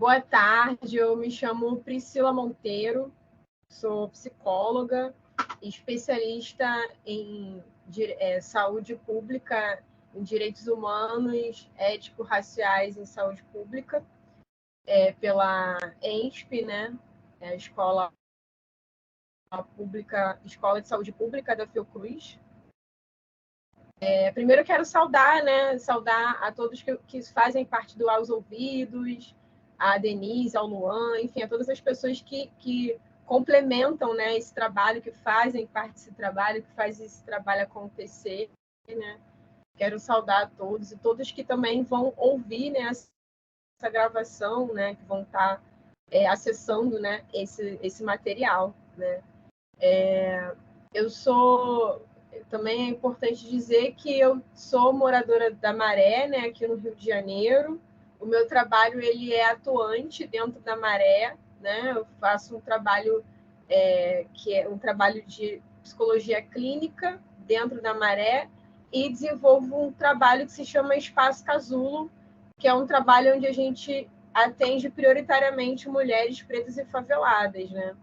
Boa tarde, eu me chamo Priscila Monteiro, sou psicóloga, especialista em saúde pública, em direitos humanos, ético-raciais em saúde pública, pela ENSP, né? A Escola de Saúde Pública da Fiocruz. Primeiro eu quero saudar a todos que fazem parte do Aos Ouvidos, a Denise, ao Luan, enfim, a todas as pessoas que complementam, né, esse trabalho, que fazem parte desse trabalho, que faz esse trabalho acontecer, né? Quero saudar a todos e todos que também vão ouvir, né, essa gravação, né, que vão estar acessando, né, esse material, né? Também é importante dizer que eu sou moradora da Maré, né, aqui no Rio de Janeiro. O meu trabalho ele é atuante dentro da Maré, né? Eu faço um trabalho que é um trabalho de psicologia clínica dentro da Maré e desenvolvo um trabalho que se chama Espaço Casulo, que é um trabalho onde a gente atende prioritariamente mulheres pretas e faveladas, né?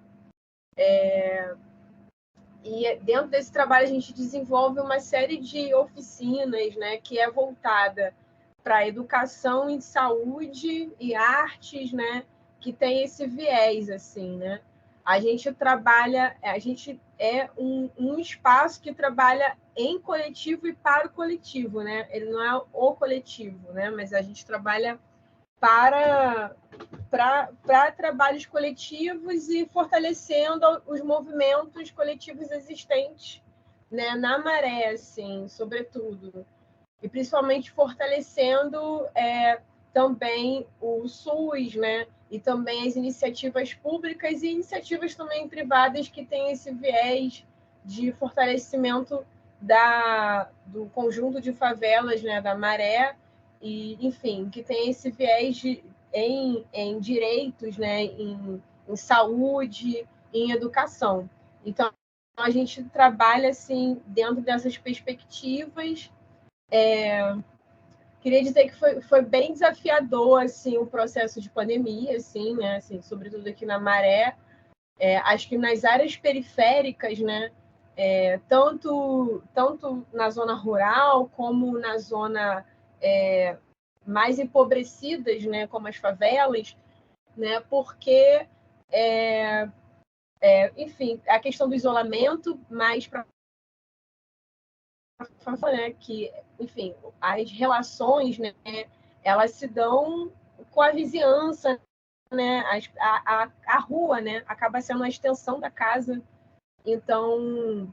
E dentro desse trabalho a gente desenvolve uma série de oficinas, né, que é voltada para educação em saúde e artes, né, que tem esse viés, assim, né? A gente é um espaço que trabalha em coletivo e para o coletivo, né? Ele não é o coletivo, né? Mas a gente trabalha para trabalhos coletivos e fortalecendo os movimentos coletivos existentes, né, na Maré, assim, sobretudo. E principalmente fortalecendo também o SUS, né, e também as iniciativas públicas e iniciativas também privadas que têm esse viés de fortalecimento do conjunto de favelas, né, da Maré, e, enfim, que tem esse viés em direitos, né, em saúde, em educação. Então, a gente trabalha assim dentro dessas perspectivas. Queria dizer que foi bem desafiador assim o processo de pandemia, assim, né, assim, sobretudo aqui na Maré. Acho que nas áreas periféricas, né, tanto na zona rural como na zona mais empobrecidas, né, como as favelas, né, porque, enfim, a questão do isolamento, mais para falar, né, que, enfim, as relações, né, elas se dão com a vizinhança, né, a rua, né, acaba sendo uma extensão da casa. Então,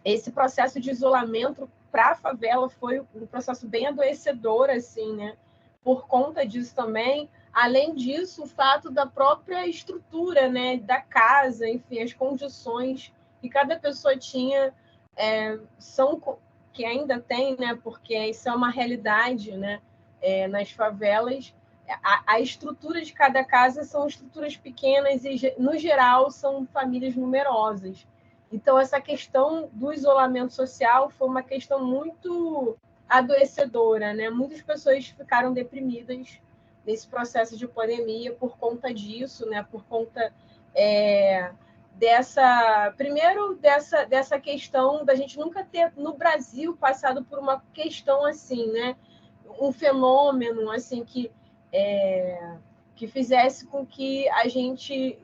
esse processo de isolamento para a favela foi um processo bem adoecedor, assim, né? Por conta disso também. Além disso, o fato da própria estrutura, né, da casa, enfim, as condições que cada pessoa tinha que ainda tem, né? Porque isso é uma realidade, né? Nas favelas, a estrutura de cada casa são estruturas pequenas e, no geral, são famílias numerosas. Então, essa questão do isolamento social foi uma questão muito adoecedora, né? Muitas pessoas ficaram deprimidas nesse processo de pandemia por conta disso, né? Por conta dessa questão da gente nunca ter no Brasil passado por uma questão assim, né? Um fenômeno assim que fizesse com que a gente,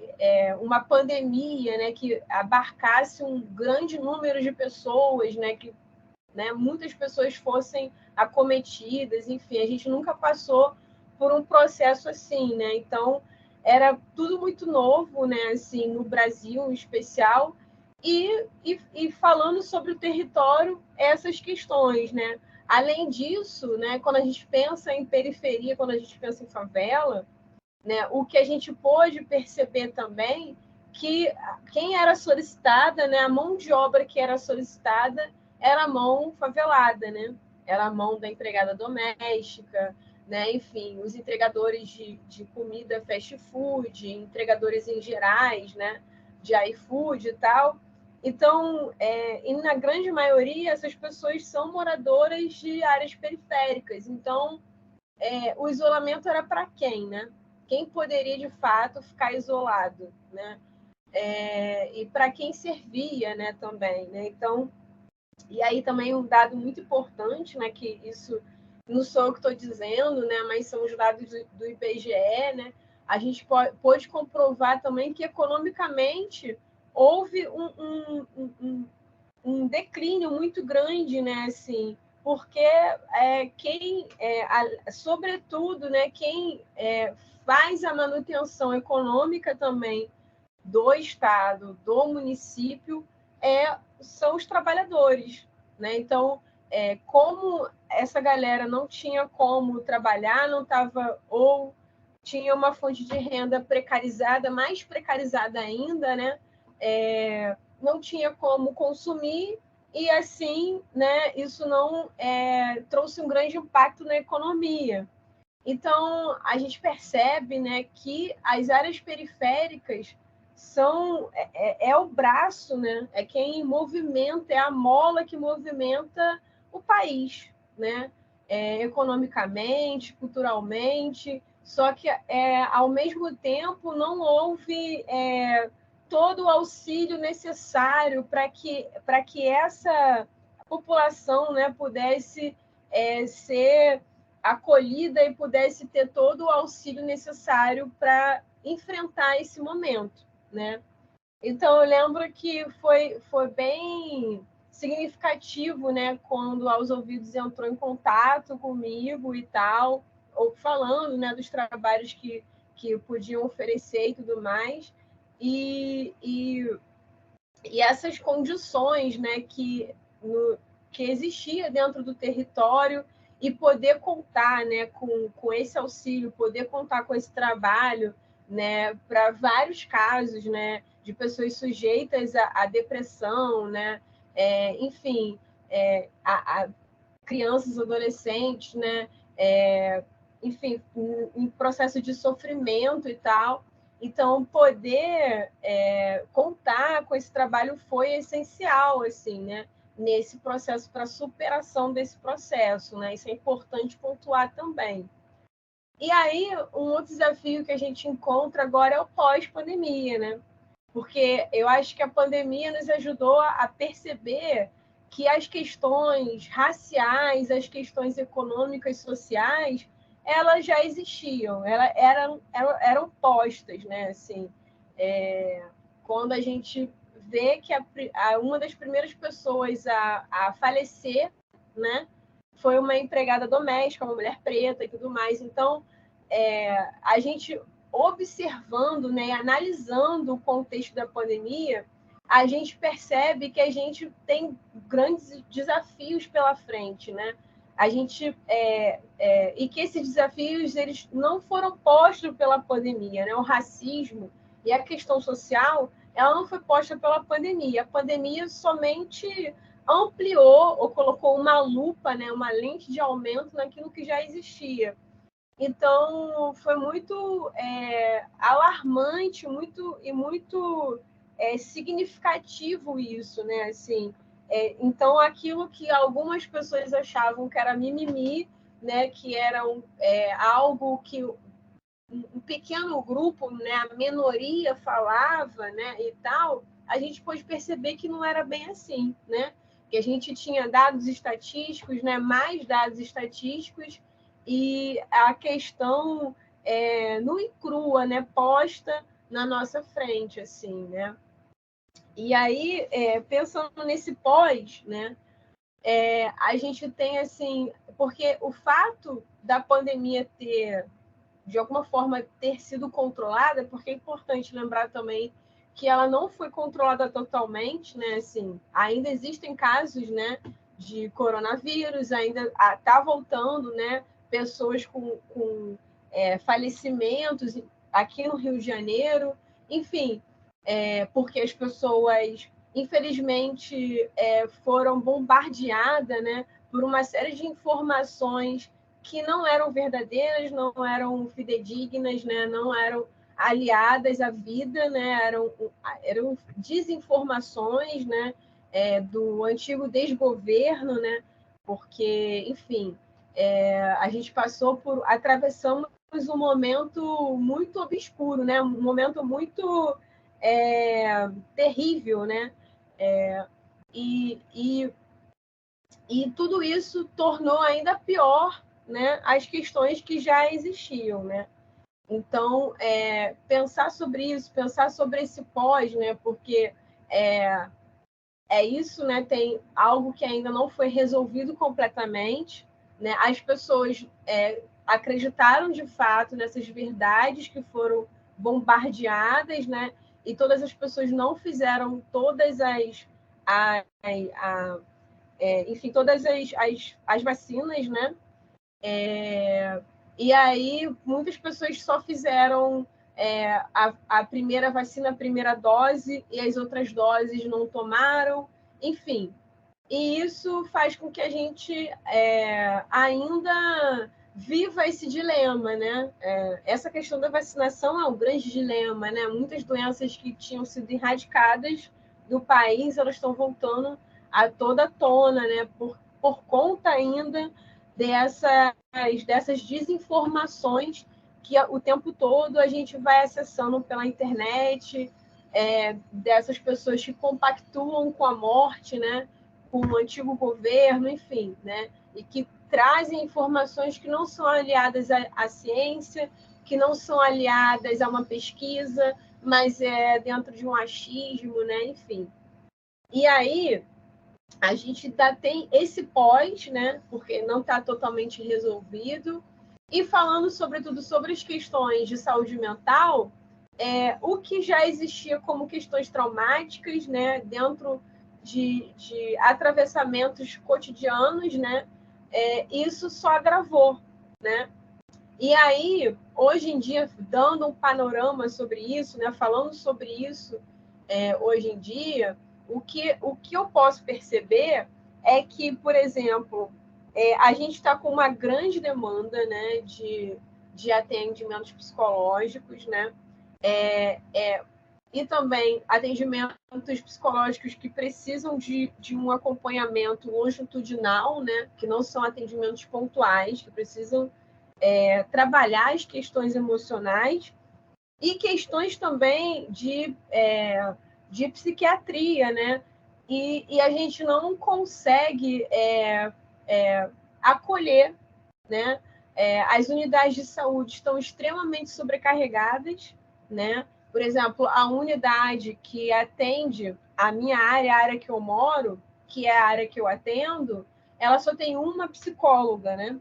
uma pandemia, né, que abarcasse um grande número de pessoas, né, que, né, muitas pessoas fossem acometidas, enfim, a gente nunca passou por um processo assim, né? Então, era tudo muito novo, né, assim, no Brasil em especial, e falando sobre o território, essas questões, né? Além disso, né, quando a gente pensa em periferia, quando a gente pensa em favela, né, o que a gente pôde perceber também que quem era solicitada, né, a mão de obra que era solicitada era a mão favelada, né? Era a mão da empregada doméstica, né? Enfim, os entregadores de comida fast food, entregadores em gerais, né? De iFood e tal. Então, e na grande maioria, essas pessoas são moradoras de áreas periféricas. Então, o isolamento era para quem, né? quem poderia, de fato, ficar isolado, né? E para quem servia, né, também, né? Então, e aí também um dado muito importante, né, que isso não sou eu que estou dizendo, né, mas são os dados do IBGE, né? A gente pôde comprovar também que economicamente houve um declínio muito grande, né, assim, porque sobretudo, né, quem faz a manutenção econômica também do Estado, do município, são os trabalhadores, né? Então, como essa galera não tinha como trabalhar, não estava, ou tinha uma fonte de renda precarizada, mais precarizada ainda, né? Não tinha como consumir, e assim, né, isso não trouxe um grande impacto na economia. Então, a gente percebe, né, que as áreas periféricas são o braço, né? É quem movimenta, é a mola que movimenta o país, né? Economicamente, culturalmente. Só que, ao mesmo tempo, não houve todo o auxílio necessário para que essa população, né, pudesse ser acolhida e pudesse ter todo o auxílio necessário para enfrentar esse momento, né? Então, eu lembro que foi bem significativo, né, quando Aos Ouvidos entrou em contato comigo e tal, ou falando, né, dos trabalhos que podiam oferecer e tudo mais, e essas condições, né, que existia dentro do território, e poder contar, né, com esse auxílio, poder contar com esse trabalho, né, para vários casos, né, de pessoas sujeitas à depressão, né, enfim, a crianças, adolescentes, né, enfim, em processo de sofrimento e tal. Então, poder contar com esse trabalho foi essencial, assim, né, nesse processo, para a superação desse processo, né? Isso é importante pontuar também. E aí, um outro desafio que a gente encontra agora é o pós-pandemia, né? Porque eu acho que a pandemia nos ajudou a perceber que as questões raciais, as questões econômicas, sociais, elas já existiam, elas eram postas, né? Assim, quando a gente vê que uma das primeiras pessoas a falecer, né, foi uma empregada doméstica, uma mulher preta e tudo mais. Então, a gente observando, né, analisando o contexto da pandemia, a gente percebe que a gente tem grandes desafios pela frente, né? A gente e que esses desafios eles não foram postos pela pandemia, né? O racismo e a questão social, ela não foi posta pela pandemia. A pandemia somente ampliou ou colocou uma lupa, né, uma lente de aumento naquilo que já existia. Então, foi muito alarmante, muito significativo isso, né? Assim, então, aquilo que algumas pessoas achavam que era mimimi, né? Que era algo que um pequeno grupo, né? A minoria falava, né? E tal, a gente pôde perceber que não era bem assim, né? Que a gente tinha dados estatísticos, né? Mais dados estatísticos, e a questão nua e crua, né, posta na nossa frente, assim, né? E aí, pensando nesse pós, né, a gente tem, assim, porque o fato da pandemia ter, de alguma forma, ter sido controlada, porque é importante lembrar também que ela não foi controlada totalmente, né, assim, ainda existem casos, né, de coronavírus, ainda está voltando, né, pessoas com falecimentos aqui no Rio de Janeiro, enfim, porque as pessoas, infelizmente, foram bombardeadas, né, por uma série de informações que não eram verdadeiras, não eram fidedignas, né, não eram aliadas à vida, né, eram desinformações, né, do antigo desgoverno, né, porque, enfim, atravessamos um momento muito obscuro, né? Um momento muito terrível, né? E tudo isso tornou ainda pior, né, as questões que já existiam, né? Então, pensar sobre isso, pensar sobre esse pós, né? Porque é isso, né? Tem algo que ainda não foi resolvido completamente, né? As pessoas acreditaram de fato nessas verdades que foram bombardeadas, né? E todas as pessoas não fizeram todas enfim, todas as vacinas, né? E aí muitas pessoas só fizeram a primeira vacina, a primeira dose, e as outras doses não tomaram, enfim. E isso faz com que a gente ainda viva esse dilema, né? Essa questão da vacinação é um grande dilema, né? Muitas doenças que tinham sido erradicadas do país, elas estão voltando a toda tona, né? Por conta ainda dessas desinformações que o tempo todo a gente vai acessando pela internet, dessas pessoas que compactuam com a morte, né? Com o antigo governo, enfim, né? E que trazem informações que não são aliadas à ciência, que não são aliadas a uma pesquisa, mas é dentro de um achismo, né? Enfim. E aí a gente ainda tem esse pós, né? Porque não está totalmente resolvido. E falando sobretudo sobre as questões de saúde mental, o que já existia como questões traumáticas, né? Dentro de atravessamentos cotidianos, né? Isso só agravou, né? E aí, hoje em dia, dando um panorama sobre isso, né? Falando sobre isso hoje em dia, o que eu posso perceber é que, por exemplo, a gente está com uma grande demanda, né, de atendimentos psicológicos, né? E também atendimentos psicológicos que precisam de um acompanhamento longitudinal, né? Que não são atendimentos pontuais, que precisam trabalhar as questões emocionais e questões também de psiquiatria, né? E a gente não consegue acolher, né? As unidades de saúde estão extremamente sobrecarregadas, né? Por exemplo, a unidade que atende a minha área, a área que eu moro, que é a área que eu atendo, ela só tem uma psicóloga, né?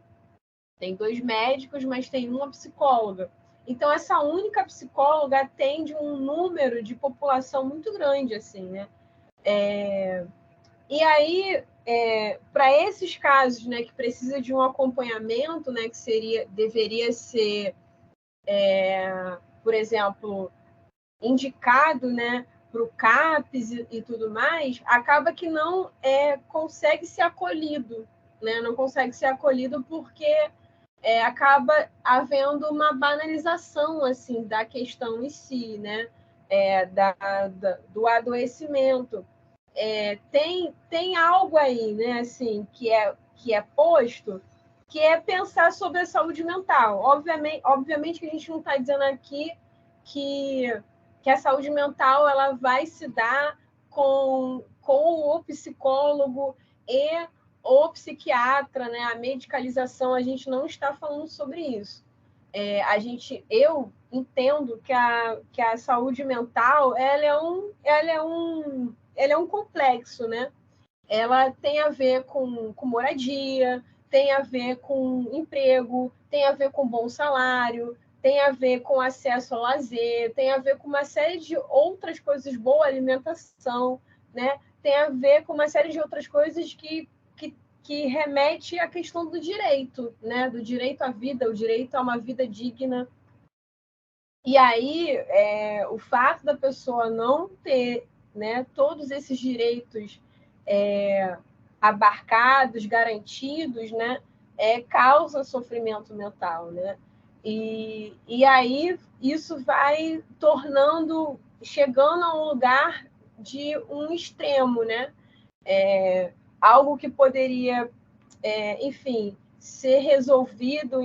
Tem 2 médicos, mas tem uma psicóloga. Então, essa única psicóloga atende um número de população muito grande, assim, né? E aí, para esses casos, né, que precisa de um acompanhamento, né, que deveria ser, por exemplo, indicado, né, para o CAPS e tudo mais, acaba que não consegue ser acolhido, né? Não consegue ser acolhido porque acaba havendo uma banalização assim da questão em si, né? Do adoecimento. Tem algo aí, né? Assim, que é posto, que é pensar sobre a saúde mental. Obviamente que a gente não está dizendo aqui que a saúde mental ela vai se dar com o psicólogo e o psiquiatra, né? A medicalização, a gente não está falando sobre isso. Eu entendo que a saúde mental ela é um complexo, né? Ela tem a ver com moradia, tem a ver com emprego, tem a ver com bom salário, tem a ver com acesso ao lazer, tem a ver com uma série de outras coisas, boa alimentação, né? Tem a ver com uma série de outras coisas que remete à questão do direito, né? Do direito à vida, o direito a uma vida digna. E aí, o fato da pessoa não ter, né, todos esses direitos abarcados, garantidos, né, causa sofrimento mental, né? E aí isso vai chegando a um lugar de um extremo, né? Algo que poderia, enfim, ser resolvido,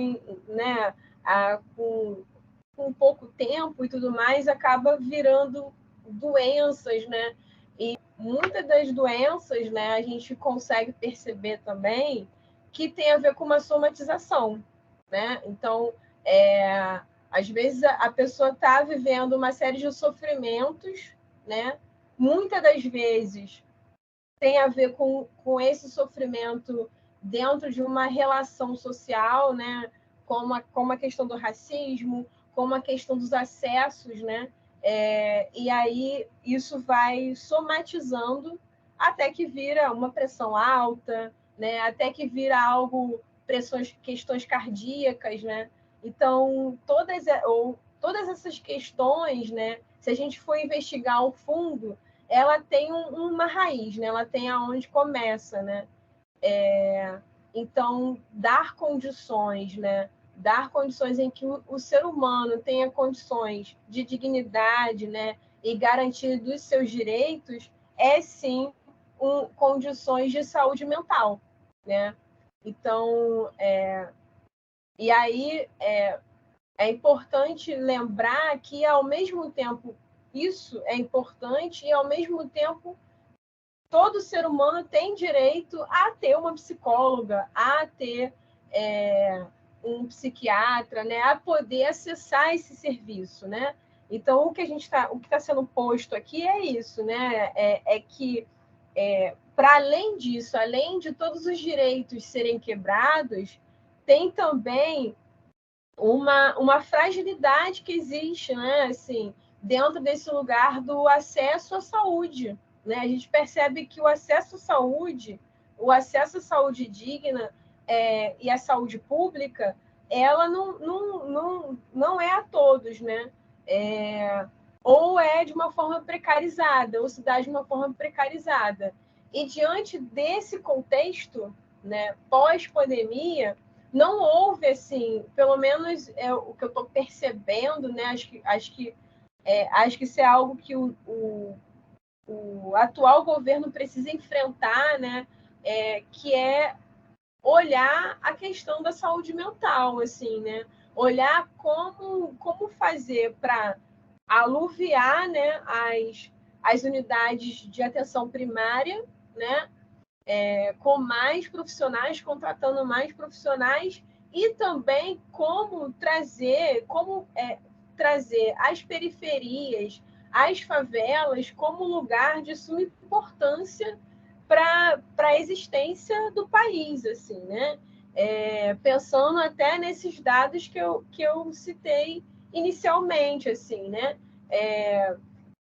né, com pouco tempo e tudo mais, acaba virando doenças, né? E muitas das doenças, né, a gente consegue perceber também que tem a ver com uma somatização, né? Então, às vezes a pessoa está vivendo uma série de sofrimentos, né? Muitas das vezes tem a ver com esse sofrimento dentro de uma relação social, né? Como a questão do racismo, como a questão dos acessos, né? E aí isso vai somatizando até que vira uma pressão alta, né? Até que vira algo, questões cardíacas, né? Então, todas essas questões, né? Se a gente for investigar ao fundo, ela tem uma raiz, né? Ela tem aonde começa, né? Então, dar condições, né? Dar condições em que o ser humano tenha condições de dignidade, né? E garantia dos seus direitos é sim condições de saúde mental, né? Então, e aí é importante lembrar que ao mesmo tempo isso é importante e ao mesmo tempo todo ser humano tem direito a ter uma psicóloga, a ter um psiquiatra, né, a poder acessar esse serviço, né? Então, o que está sendo posto aqui é isso, né? Que para além disso, além de todos os direitos serem quebrados, tem também uma fragilidade que existe, né? Assim, dentro desse lugar do acesso à saúde, né? A gente percebe que o acesso à saúde digna e à saúde pública, ela não é a todos, né? Ou é de uma forma precarizada, ou se dá de uma forma precarizada. E diante desse contexto, né, pós-pandemia, não houve, assim, pelo menos o que eu estou percebendo, né? Acho que isso é algo que o atual governo precisa enfrentar, né? Que é olhar a questão da saúde mental, assim, né? Olhar como fazer para aluviar, né, as unidades de atenção primária, né? Com mais profissionais, contratando mais profissionais, e também trazer as periferias, as favelas, como lugar de suma importância para a existência do país, assim, né? Pensando até nesses dados que eu citei inicialmente, assim, né?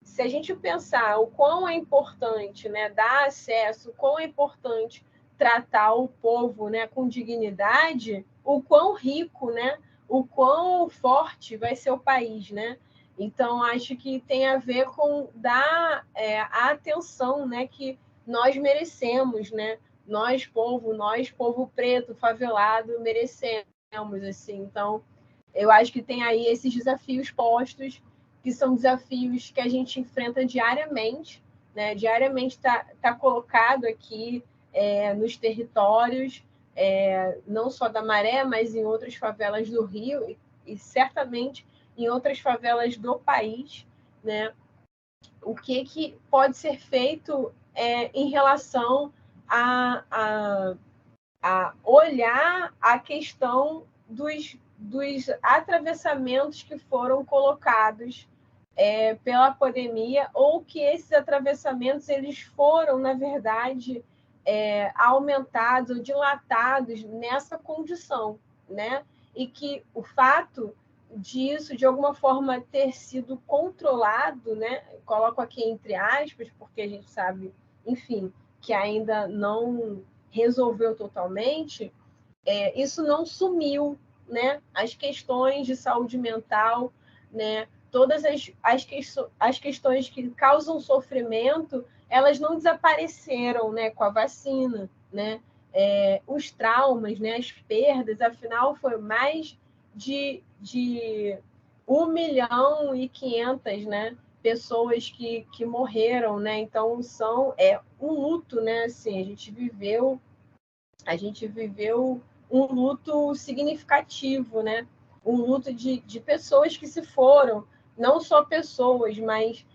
Se a gente pensar o quão é importante, né, dar acesso, o quão é importante tratar o povo, né, com dignidade, o quão rico, né, o quão forte vai ser o país, né? Então, acho que tem a ver com dar a atenção, né, que nós merecemos, né? Nós, povo preto, favelado, merecemos, assim. Então, eu acho que tem aí esses desafios postos, que são desafios que a gente enfrenta diariamente, né? Diariamente tá colocado aqui nos territórios, não só da Maré, mas em outras favelas do Rio e certamente em outras favelas do país, né? O que pode ser feito em relação a olhar a questão dos atravessamentos que foram colocados pela pandemia, ou que esses atravessamentos eles foram, na verdade, aumentados ou dilatados nessa condição, né? E que o fato disso, de alguma forma, ter sido controlado, né? Coloco aqui entre aspas, porque a gente sabe, enfim, que ainda não resolveu totalmente, isso não sumiu, né? As questões de saúde mental, né? Todas as questões que causam sofrimento, elas não desapareceram, né? Com a vacina, né? Os traumas, né? As perdas, afinal, foi mais de 1.500.000, né? Pessoas que morreram, né? Então são um luto, né? Assim, a gente viveu um luto significativo, né? o luto de pessoas que se foram, não só pessoas, mas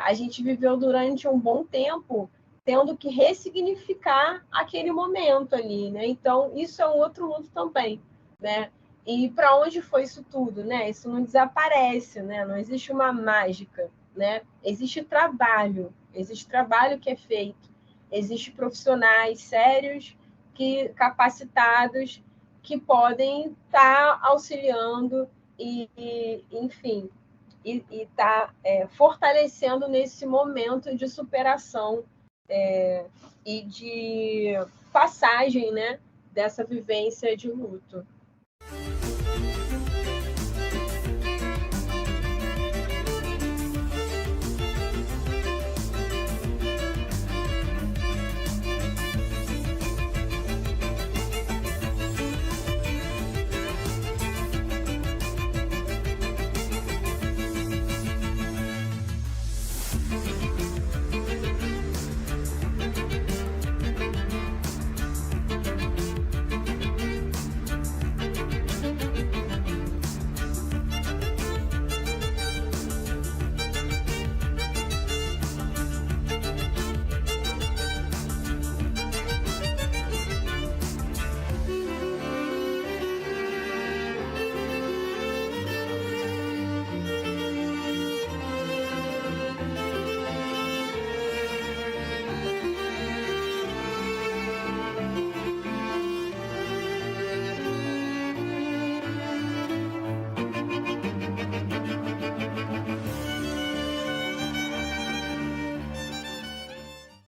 a gente viveu durante um bom tempo tendo que ressignificar aquele momento ali, né? Então, isso é um outro luto também, né? E para onde foi isso tudo, né? Isso não desaparece, né? Não existe uma mágica, né? Existe trabalho que é feito, existe profissionais sérios, capacitados, que podem estar auxiliando enfim, e está fortalecendo nesse momento de superação e de passagem, né, dessa vivência de luto.